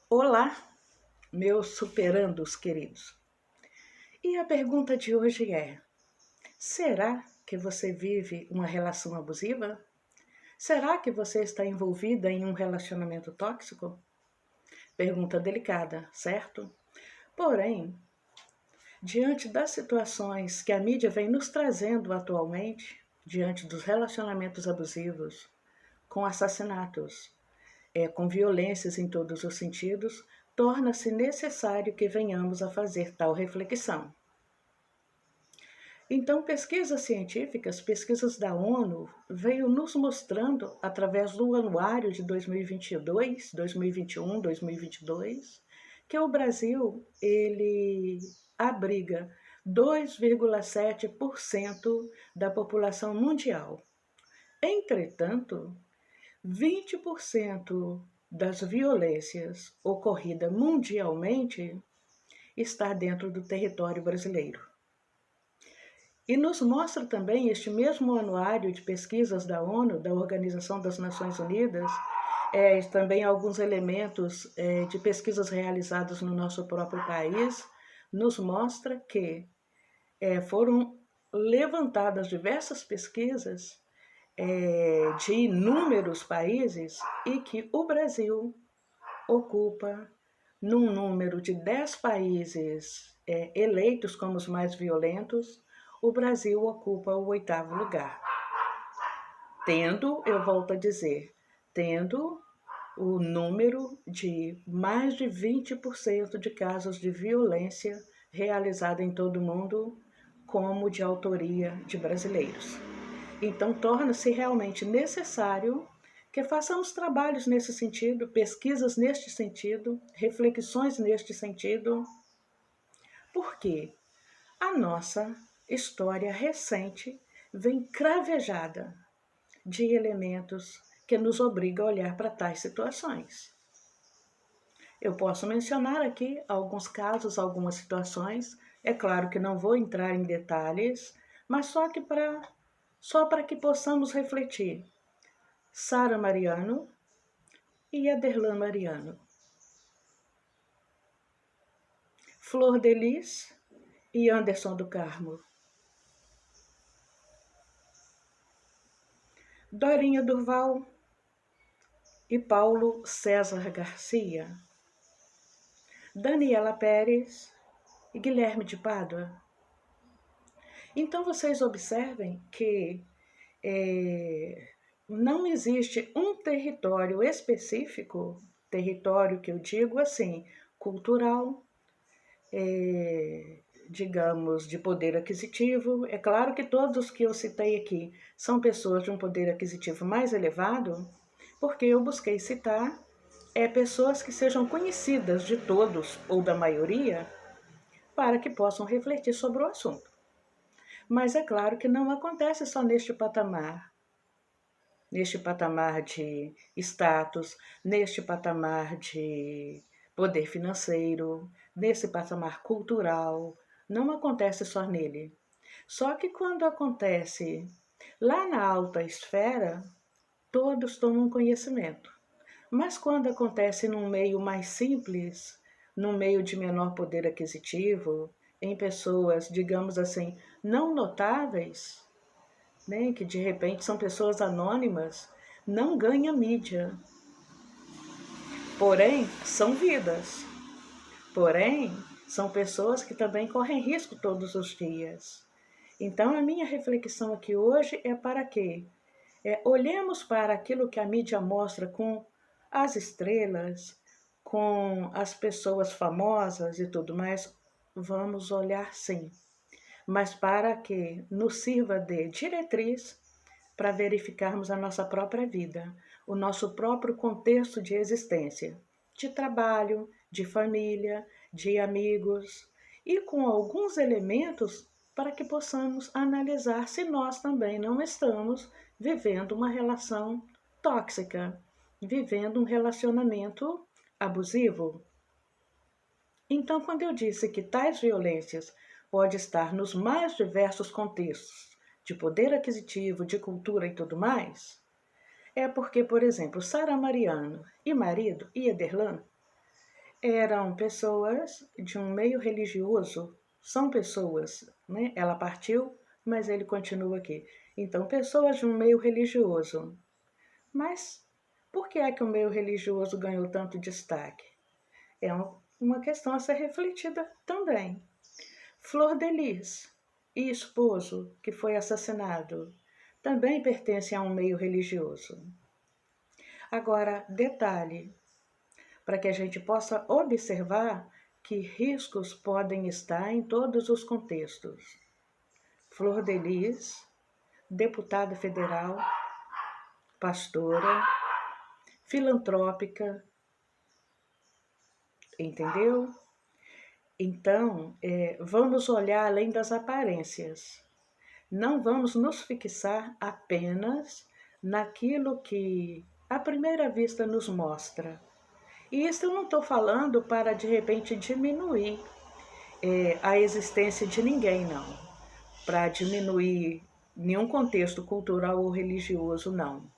Olá, meus superandos queridos. E a pergunta de hoje é: será que você vive uma relação abusiva? Será que você está envolvida em um relacionamento tóxico? Pergunta delicada, certo? Porém, diante das situações que a mídia vem nos trazendo atualmente, diante dos relacionamentos abusivos, com assassinatos, com violências em todos os sentidos, torna-se necessário que venhamos a fazer tal reflexão. Então, pesquisas científicas, pesquisas da ONU, veio nos mostrando, através do anuário de 2022, 2021, 2022, que o Brasil ele abriga 2,7% da população mundial. Entretanto, 20% das violências ocorridas mundialmente está dentro do território brasileiro. E nos mostra também este mesmo anuário de pesquisas da ONU, da Organização das Nações Unidas, também alguns elementos de pesquisas realizadas no nosso próprio país, nos mostra que foram levantadas diversas pesquisas de inúmeros países e que o Brasil ocupa num número de 10 países eleitos como os mais violentos, o Brasil ocupa o 8º lugar. Eu volto a dizer, tendo o número de mais de 20% de casos de violência realizada em todo o mundo como de autoria de brasileiros. Então, torna-se realmente necessário que façamos trabalhos nesse sentido, pesquisas neste sentido, reflexões neste sentido, porque a nossa história recente vem cravejada de elementos que nos obrigam a olhar para tais situações. Eu posso mencionar aqui alguns casos, algumas situações. É claro que não vou entrar em detalhes, mas só para que possamos refletir. Sara Mariano e Aderlan Mariano. Flor de Lis e Anderson do Carmo. Dorinha Durval e Paulo César Garcia. Daniela Pérez e Guilherme de Pádua. Então vocês observem que não existe um território específico, território que eu digo assim, cultural, digamos, de poder aquisitivo. É claro que todos que eu citei aqui são pessoas de um poder aquisitivo mais elevado, porque eu busquei citar pessoas que sejam conhecidas de todos ou da maioria, para que possam refletir sobre o assunto. Mas é claro que não acontece só neste patamar de status, neste patamar de poder financeiro, nesse patamar cultural. Não acontece só nele. Só que quando acontece lá na alta esfera, todos tomam conhecimento. Mas quando acontece num meio mais simples, num meio de menor poder aquisitivo, em pessoas, digamos assim, não notáveis, né, que de repente são pessoas anônimas, não ganha mídia. Porém, são vidas. Porém, são pessoas que também correm risco todos os dias. Então, a minha reflexão aqui hoje é para quê? Olhemos para aquilo que a mídia mostra com as estrelas, com as pessoas famosas e tudo mais. Vamos olhar sim, mas para que nos sirva de diretriz para verificarmos a nossa própria vida, o nosso próprio contexto de existência, de trabalho, de família, de amigos, e com alguns elementos para que possamos analisar se nós também não estamos vivendo uma relação tóxica, vivendo um relacionamento abusivo. Então, quando eu disse que tais violências podem estar nos mais diversos contextos, de poder aquisitivo, de cultura e tudo mais, é porque, por exemplo, Sara Mariano e marido, e Ederlan, Eram pessoas de um meio religioso, são pessoas, né? Ela partiu, mas ele continua aqui. Então, pessoas de um meio religioso. Mas por que é que o meio religioso ganhou tanto destaque? É uma questão a ser refletida também. Flor de Lis e esposo, que foi assassinado, também pertencem a um meio religioso. Agora, detalhe, para que a gente possa observar que riscos podem estar em todos os contextos. Flor de Lis, deputada federal, pastora, filantrópica, entendeu? Então, vamos olhar além das aparências. Não vamos nos fixar apenas naquilo que à primeira vista nos mostra. E isso eu não estou falando para de repente diminuir a existência de ninguém, não. Para diminuir nenhum contexto cultural ou religioso, não.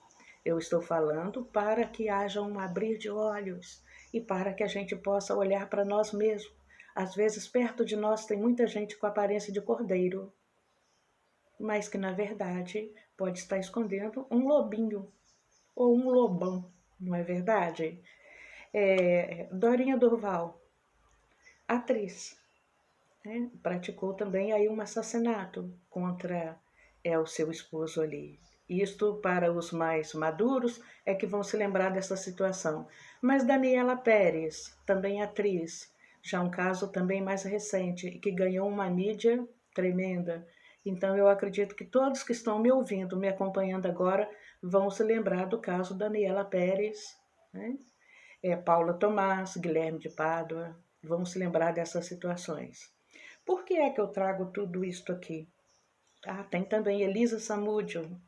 Eu estou falando para que haja um abrir de olhos e para que a gente possa olhar para nós mesmos. Às vezes, perto de nós tem muita gente com aparência de cordeiro, mas que na verdade pode estar escondendo um lobinho ou um lobão, não é verdade? Dorinha Durval, atriz, né? Praticou também aí um assassinato contra o seu esposo ali. Isto para os mais maduros é que vão se lembrar dessa situação. Mas Daniela Pérez, também atriz, já um caso também mais recente, que ganhou uma mídia tremenda. Então eu acredito que todos que estão me ouvindo, me acompanhando agora, vão se lembrar do caso Daniela Pérez, né? Paula Tomás, Guilherme de Pádua, vão se lembrar dessas situações. Por que é que eu trago tudo isto aqui? Tem também Elisa Samúdio.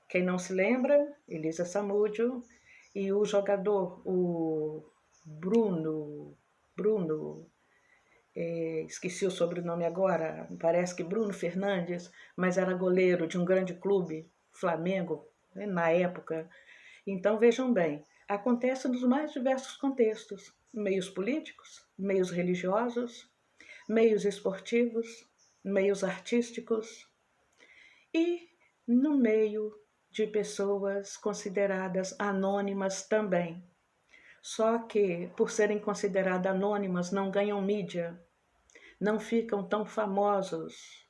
Quem não se lembra, Elisa Samúdio. E o jogador, o Bruno, esqueci o sobrenome agora, parece que Bruno Fernandes, mas era goleiro de um grande clube, Flamengo, né, na época. Então vejam bem, acontece nos mais diversos contextos, meios políticos, meios religiosos, meios esportivos, meios artísticos e no meio de pessoas consideradas anônimas também. Só que, por serem consideradas anônimas, não ganham mídia, não ficam tão famosos.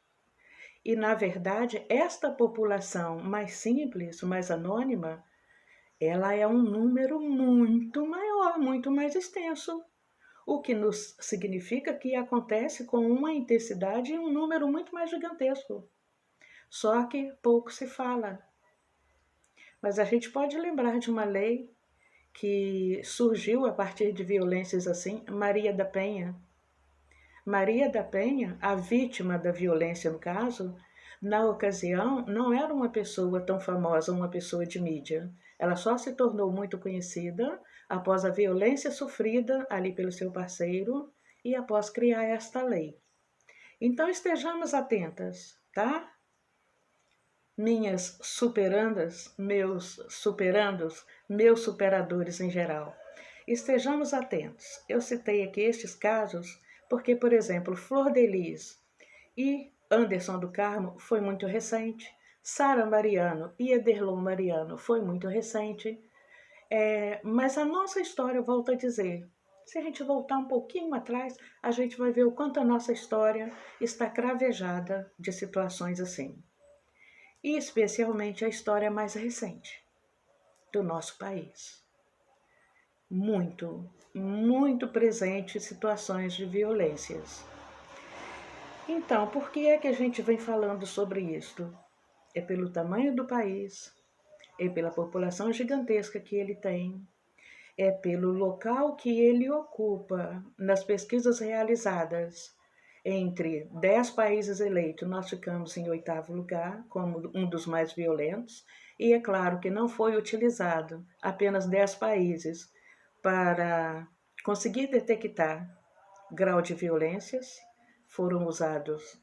E, na verdade, esta população mais simples, mais anônima, ela é um número muito maior, muito mais extenso. O que nos significa que acontece com uma intensidade e um número muito mais gigantesco. Só que pouco se fala. Mas a gente pode lembrar de uma lei que surgiu a partir de violências assim, Maria da Penha. Maria da Penha, a vítima da violência no caso, na ocasião não era uma pessoa tão famosa, uma pessoa de mídia. Ela só se tornou muito conhecida após a violência sofrida ali pelo seu parceiro e após criar esta lei. Então estejamos atentas, tá? Minhas superandas, meus superandos, meus superadores em geral. Estejamos atentos. Eu citei aqui estes casos porque, por exemplo, Flor de Lis e Anderson do Carmo foi muito recente. Sara Mariano e Ederlon Mariano foi muito recente. Mas a nossa história, eu volto a dizer, se a gente voltar um pouquinho atrás, a gente vai ver o quanto a nossa história está cravejada de situações assim. E especialmente a história mais recente do nosso país. Muito, muito presente em situações de violências. Então, por que é que a gente vem falando sobre isto? É pelo tamanho do país, é pela população gigantesca que ele tem, é pelo local que ele ocupa nas pesquisas realizadas. Entre 10 países eleitos, nós ficamos em 8º lugar, como um dos mais violentos, e é claro que não foi utilizado apenas 10 países para conseguir detectar grau de violências, foram usados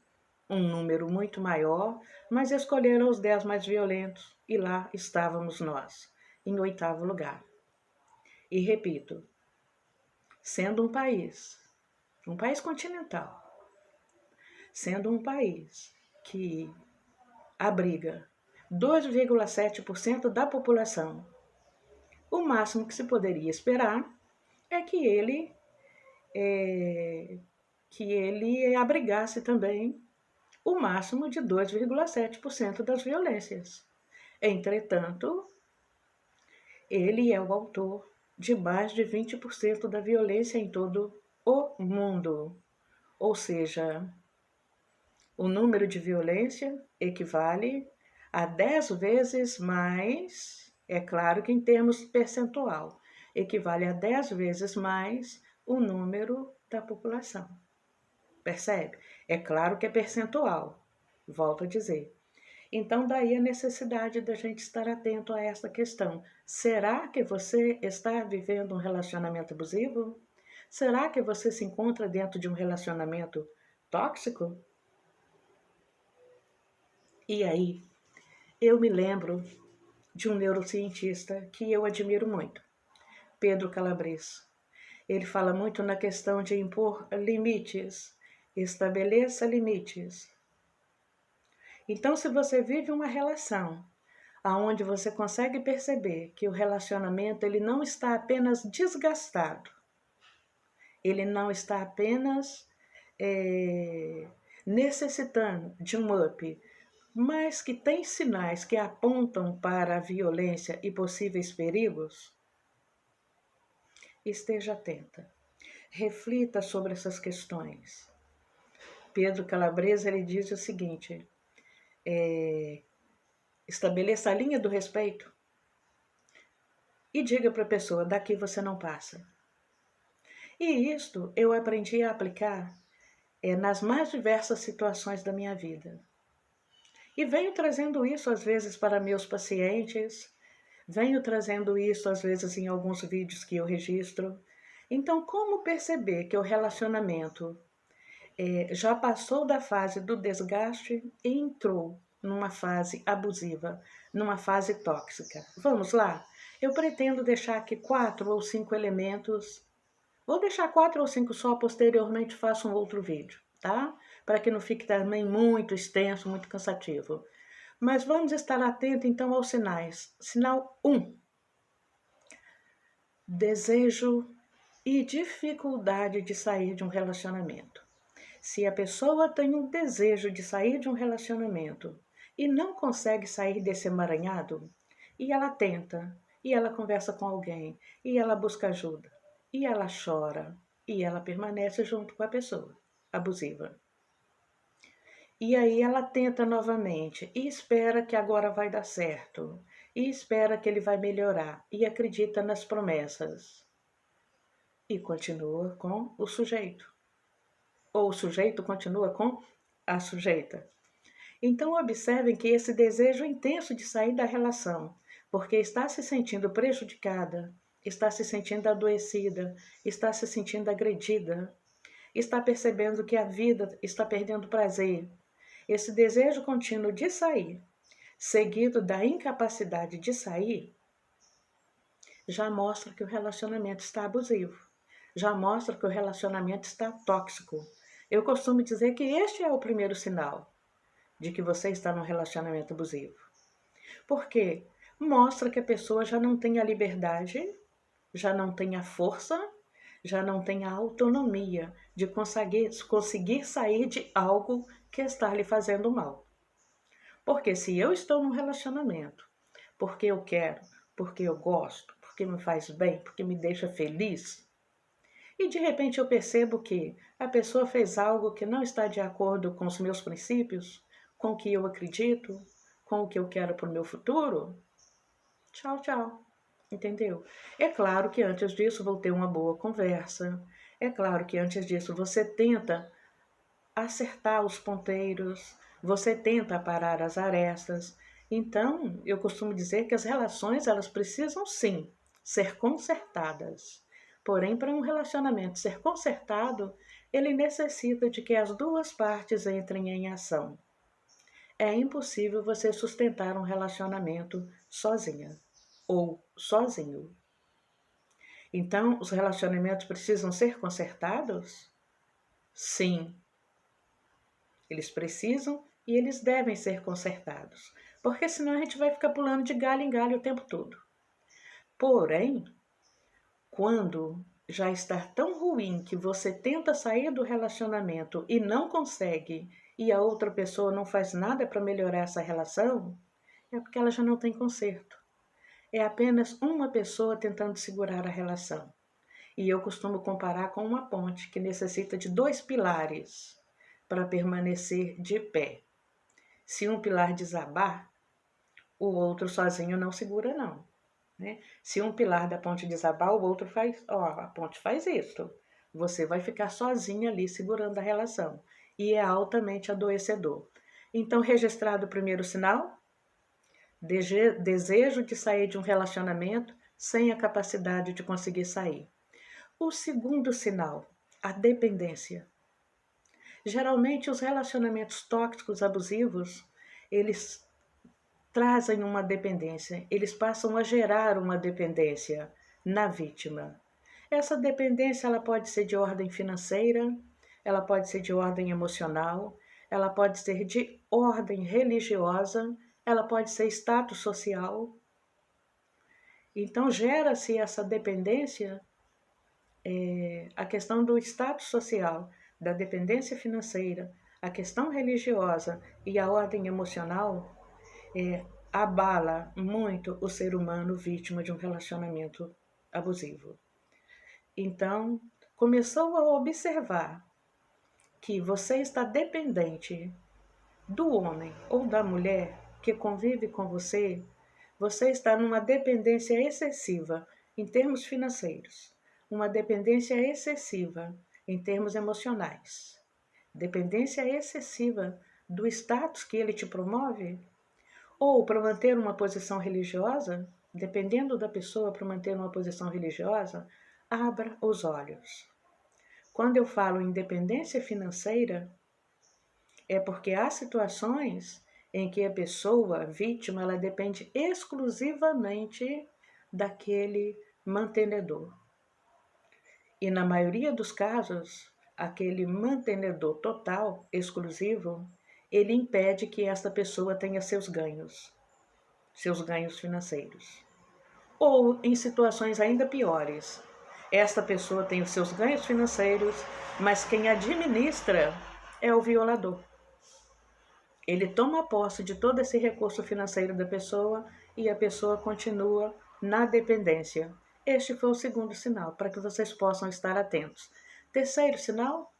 um número muito maior, mas escolheram os 10 mais violentos e lá estávamos nós, em 8º lugar. E repito, sendo um país continental, sendo um país que abriga 2,7% da população, o máximo que se poderia esperar é que ele abrigasse também o máximo de 2,7% das violências. Entretanto, ele é o autor de mais de 20% da violência em todo o mundo. Ou seja, o número de violência equivale a 10 vezes mais, é claro que em termos percentual, equivale a 10 vezes mais o número da população. Percebe? É claro que é percentual, volto a dizer. Então, daí a necessidade da gente estar atento a essa questão. Será que você está vivendo um relacionamento abusivo? Será que você se encontra dentro de um relacionamento tóxico? E aí, eu me lembro de um neurocientista que eu admiro muito, Pedro Calabres. Ele fala muito na questão de impor limites, estabeleça limites. Então, se você vive uma relação aonde você consegue perceber que o relacionamento ele não está apenas desgastado, ele não está apenas necessitando de um up, mas que tem sinais que apontam para a violência e possíveis perigos, esteja atenta. Reflita sobre essas questões. Pedro Calabres ele diz o seguinte: estabeleça a linha do respeito e diga para a pessoa: daqui você não passa. E isto eu aprendi a aplicar nas mais diversas situações da minha vida. E venho trazendo isso às vezes para meus pacientes, venho trazendo isso às vezes em alguns vídeos que eu registro. Então, como perceber que o relacionamento já passou da fase do desgaste e entrou numa fase abusiva, numa fase tóxica? Vamos lá? Eu pretendo deixar aqui 4 ou 5 elementos. Vou deixar 4 ou 5 só, posteriormente faço um outro vídeo, tá? Para que não fique também muito extenso, muito cansativo. Mas vamos estar atentos então aos sinais. Sinal 1. Desejo e dificuldade de sair de um relacionamento. Se a pessoa tem um desejo de sair de um relacionamento e não consegue sair desse emaranhado, e ela tenta, e ela conversa com alguém, e ela busca ajuda, e ela chora, e ela permanece junto com a pessoa abusiva. E aí ela tenta novamente e espera que agora vai dar certo, e espera que ele vai melhorar, e acredita nas promessas. E continua com o sujeito. Ou o sujeito continua com a sujeita. Então observem que esse desejo intenso de sair da relação, porque está se sentindo prejudicada, está se sentindo adoecida, está se sentindo agredida, está percebendo que a vida está perdendo prazer. Esse desejo contínuo de sair, seguido da incapacidade de sair, já mostra que o relacionamento está abusivo, já mostra que o relacionamento está tóxico. Eu costumo dizer que este é o primeiro sinal de que você está num relacionamento abusivo. Por quê? Mostra que a pessoa já não tem a liberdade, já não tem a força, já não tem a autonomia de conseguir sair de algo que está lhe fazendo mal. Porque se eu estou num relacionamento, porque eu quero, porque eu gosto, porque me faz bem, porque me deixa feliz, e de repente eu percebo que a pessoa fez algo que não está de acordo com os meus princípios, com o que eu acredito, com o que eu quero para o meu futuro, tchau, tchau. Entendeu? É claro que antes disso vou ter uma boa conversa. É claro que antes disso você tenta acertar os ponteiros, você tenta parar as arestas. Então, eu costumo dizer que as relações elas precisam sim ser consertadas. Porém, para um relacionamento ser consertado, ele necessita de que as duas partes entrem em ação. É impossível você sustentar um relacionamento sozinha ou sozinho. Então, os relacionamentos precisam ser consertados? Sim, eles precisam e eles devem ser consertados, porque senão a gente vai ficar pulando de galho em galho o tempo todo. Porém, quando já está tão ruim que você tenta sair do relacionamento e não consegue, e a outra pessoa não faz nada para melhorar essa relação, é porque ela já não tem conserto. É apenas uma pessoa tentando segurar a relação. E eu costumo comparar com uma ponte que necessita de 2 pilares para permanecer de pé. Se um pilar desabar, o outro sozinho não segura, não. Né? Se um pilar da ponte desabar, o outro faz, a ponte faz isso. Você vai ficar sozinha ali segurando a relação. E é altamente adoecedor. Então, registrado o primeiro sinal, desejo de sair de um relacionamento sem a capacidade de conseguir sair. O segundo sinal, a dependência. Geralmente os relacionamentos tóxicos abusivos, eles trazem uma dependência, eles passam a gerar uma dependência na vítima. Essa dependência ela pode ser de ordem financeira, ela pode ser de ordem emocional, ela pode ser de ordem religiosa, ela pode ser status social. Então gera-se essa dependência, a questão do status social, da dependência financeira, a questão religiosa e a ordem emocional, abala muito o ser humano vítima de um relacionamento abusivo. Então, começou a observar que você está dependente do homem ou da mulher que convive com você, você está numa dependência excessiva em termos financeiros, uma dependência excessiva em termos emocionais, dependência excessiva do status que ele te promove, ou para manter uma posição religiosa, dependendo da pessoa para manter uma posição religiosa, abra os olhos. Quando eu falo em dependência financeira, é porque há situações em que a pessoa, a vítima, ela depende exclusivamente daquele mantenedor. E na maioria dos casos, aquele mantenedor total, exclusivo, ele impede que esta pessoa tenha seus ganhos financeiros. Ou em situações ainda piores, esta pessoa tem os seus ganhos financeiros, mas quem administra é o violador. Ele toma posse de todo esse recurso financeiro da pessoa e a pessoa continua na dependência. Este foi o segundo sinal, para que vocês possam estar atentos. Terceiro sinal,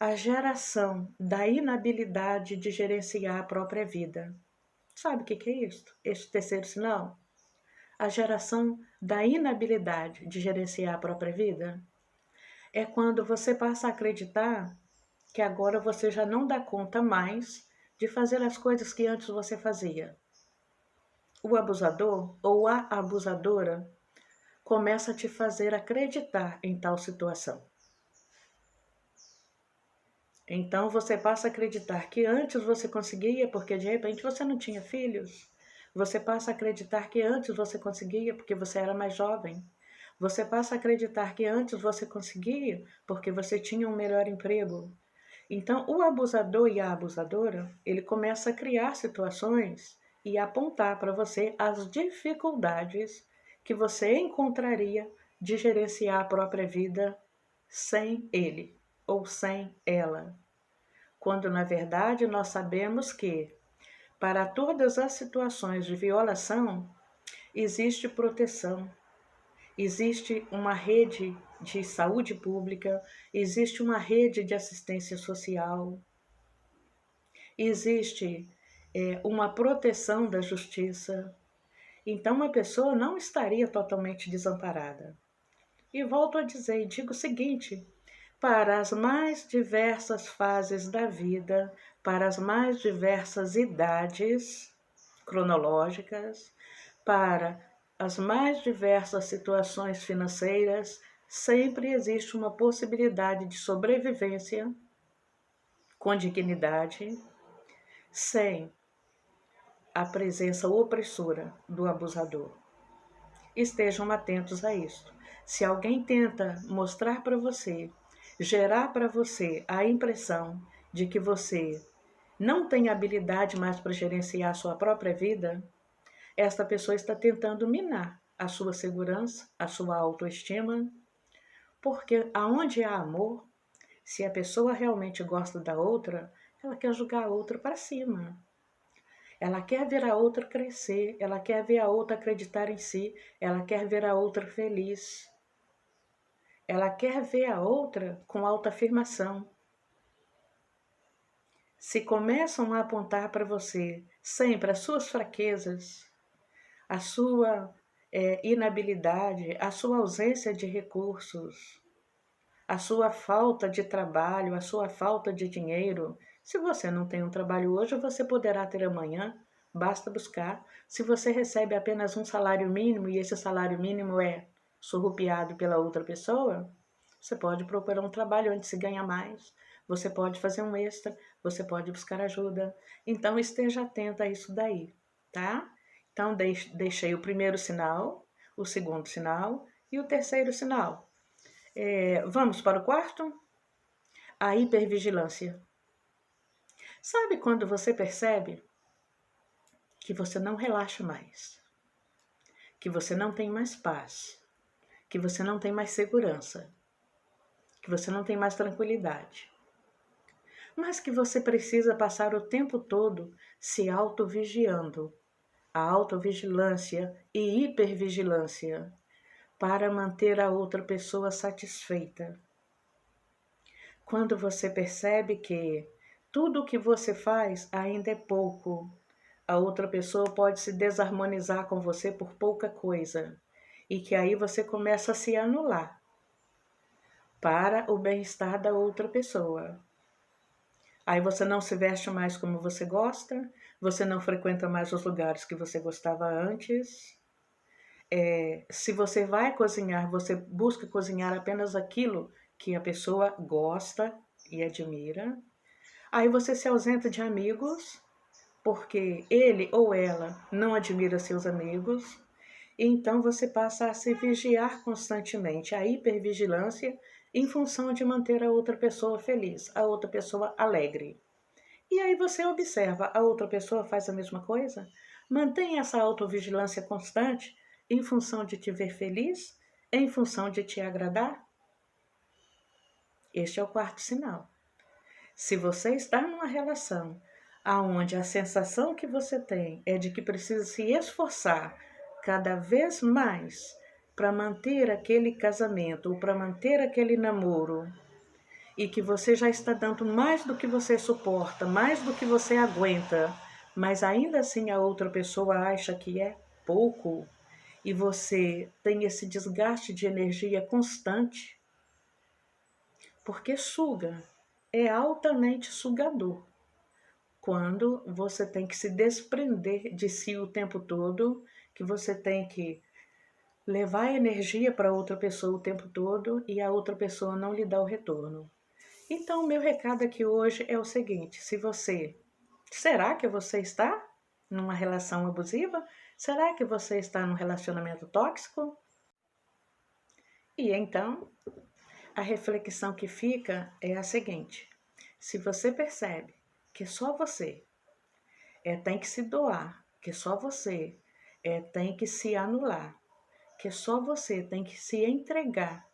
a geração da inabilidade de gerenciar a própria vida. Sabe o que é isso? Este terceiro sinal? A geração da inabilidade de gerenciar a própria vida. É quando você passa a acreditar que agora você já não dá conta mais de fazer as coisas que antes você fazia. O abusador ou a abusadora começa a te fazer acreditar em tal situação. Então você passa a acreditar que antes você conseguia porque de repente você não tinha filhos. Você passa a acreditar que antes você conseguia porque você era mais jovem. Você passa a acreditar que antes você conseguia porque você tinha um melhor emprego. Então, o abusador e a abusadora, ele começa a criar situações e apontar para você as dificuldades que você encontraria de gerenciar a própria vida sem ele ou sem ela. Quando, na verdade, nós sabemos que, para todas as situações de violação, existe proteção, existe uma rede de saúde pública, existe uma rede de assistência social, existe uma proteção da justiça. Então, a pessoa não estaria totalmente desamparada. E volto a dizer e digo o seguinte: para as mais diversas fases da vida, para as mais diversas idades cronológicas, para as mais diversas situações financeiras, sempre existe uma possibilidade de sobrevivência com dignidade, sem a presença opressora do abusador. estejam atentos a isso. Se alguém tenta mostrar para você, gerar para você a impressão de que você não tem habilidade mais para gerenciar a sua própria vida, esta pessoa está tentando minar a sua segurança, a sua autoestima, porque aonde há amor, se a pessoa realmente gosta da outra, ela quer jogar a outra para cima. Ela quer ver a outra crescer, ela quer ver a outra acreditar em si, ela quer ver a outra feliz. Ela quer ver a outra com autoafirmação. Se começam a apontar para você sempre as suas fraquezas, a sua inabilidade, a sua ausência de recursos, a sua falta de trabalho, a sua falta de dinheiro. Se você não tem um trabalho hoje, você poderá ter amanhã, basta buscar. Se você recebe apenas um salário mínimo e esse salário mínimo é surrupiado pela outra pessoa, você pode procurar um trabalho onde se ganha mais, você pode fazer um extra, você pode buscar ajuda. Então esteja atenta a isso daí, tá? Então deixei o primeiro sinal, o segundo sinal e o terceiro sinal. Vamos para o quarto? A hipervigilância. Sabe quando você percebe que você não relaxa mais, que você não tem mais paz, que você não tem mais segurança, que você não tem mais tranquilidade, mas que você precisa passar o tempo todo se autovigiando, a autovigilância e hipervigilância, para manter a outra pessoa satisfeita. Quando você percebe que tudo o que você faz ainda é pouco, a outra pessoa pode se desarmonizar com você por pouca coisa, e que aí você começa a se anular para o bem-estar da outra pessoa. Aí você não se veste mais como você gosta, você não frequenta mais os lugares que você gostava antes. Se você vai cozinhar, você busca cozinhar apenas aquilo que a pessoa gosta e admira. Aí você se ausenta de amigos, porque ele ou ela não admira seus amigos. E então você passa a se vigiar constantemente, a hipervigilância, em função de manter a outra pessoa feliz, a outra pessoa alegre. E aí você observa, a outra pessoa faz a mesma coisa? Mantém essa autovigilância constante em função de te ver feliz, em função de te agradar? Este é o quarto sinal. Se você está numa relação aonde a sensação que você tem é de que precisa se esforçar cada vez mais para manter aquele casamento ou para manter aquele namoro, e que você já está dando mais do que você suporta, mais do que você aguenta, mas ainda assim a outra pessoa acha que é pouco e você tem esse desgaste de energia constante, porque suga, é altamente sugador. Quando você tem que se desprender de si o tempo todo, que você tem que levar energia para outra pessoa o tempo todo e a outra pessoa não lhe dá o retorno. Então, o meu recado aqui hoje é o seguinte: será que você está numa relação abusiva? Será que você está num relacionamento tóxico? E então, a reflexão que fica é a seguinte: se você percebe que só você tem que se doar, que só você tem que se anular, que só você tem que se entregar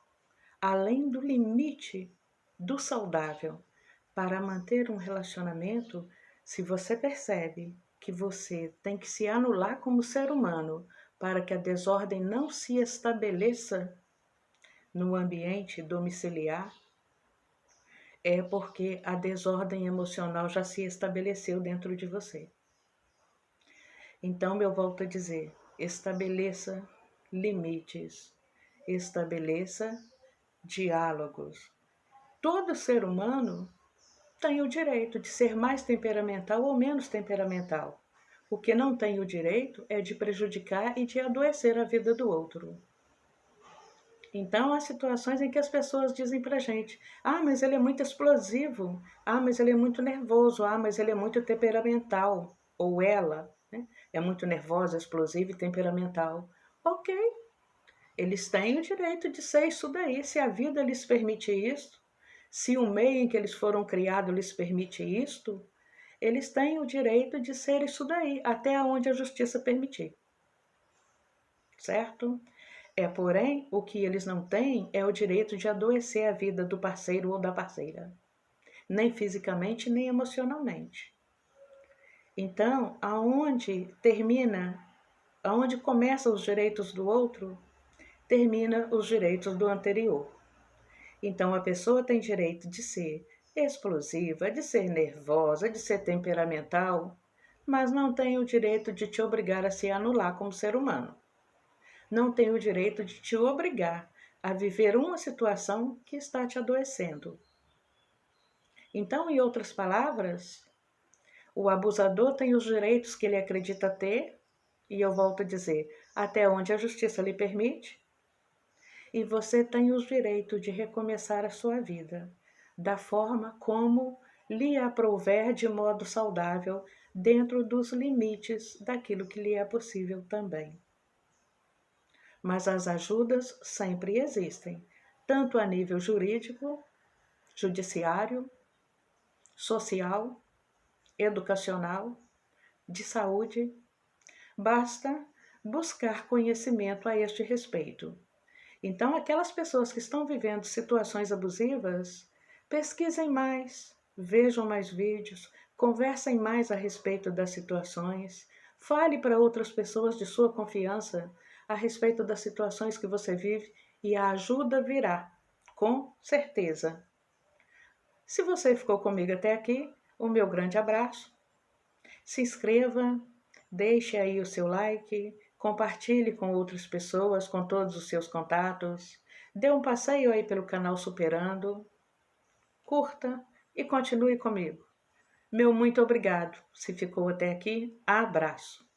além do limite do saudável para manter um relacionamento, se você percebe que você tem que se anular como ser humano para que a desordem não se estabeleça no ambiente domiciliar, é porque a desordem emocional já se estabeleceu dentro de você. Então, eu volto a dizer, estabeleça limites, estabeleça diálogos. Todo ser humano tem o direito de ser mais temperamental ou menos temperamental. O que não tem o direito é de prejudicar e de adoecer a vida do outro. Então, há situações em que as pessoas dizem pra gente: ah, mas ele é muito explosivo, ah, mas ele é muito nervoso, ah, mas ele é muito temperamental, ou ela, né, é muito nervosa, explosiva e temperamental. Ok, Eles têm o direito de ser isso daí, se a vida lhes permite isso, se o meio em que eles foram criados lhes permite isto, eles têm o direito de ser isso daí, até onde a justiça permitir. Certo? Porém, o que eles não têm é o direito de adoecer a vida do parceiro ou da parceira, nem fisicamente, nem emocionalmente. Então, aonde começam os direitos do outro, termina os direitos do anterior. Então, a pessoa tem direito de ser explosiva, de ser nervosa, de ser temperamental, mas não tem o direito de te obrigar a se anular como ser humano. Não tem o direito de te obrigar a viver uma situação que está te adoecendo. Então, em outras palavras, o abusador tem os direitos que ele acredita ter, e eu volto a dizer, até onde a justiça lhe permite, e você tem o direito de recomeçar a sua vida da forma como lhe aprouver de modo saudável, dentro dos limites daquilo que lhe é possível também. Mas as ajudas sempre existem, tanto a nível jurídico, judiciário, social, educacional, de saúde. Basta buscar conhecimento a este respeito. Então, aquelas pessoas que estão vivendo situações abusivas, pesquisem mais, vejam mais vídeos, conversem mais a respeito das situações, fale para outras pessoas de sua confiança a respeito das situações que você vive e a ajuda virá, com certeza. Se você ficou comigo até aqui, o meu grande abraço. Se inscreva, deixe aí o seu like, compartilhe com outras pessoas, com todos os seus contatos. Dê um passeio aí pelo canal Superando. Curta e continue comigo. Meu muito obrigado. Se ficou até aqui, abraço.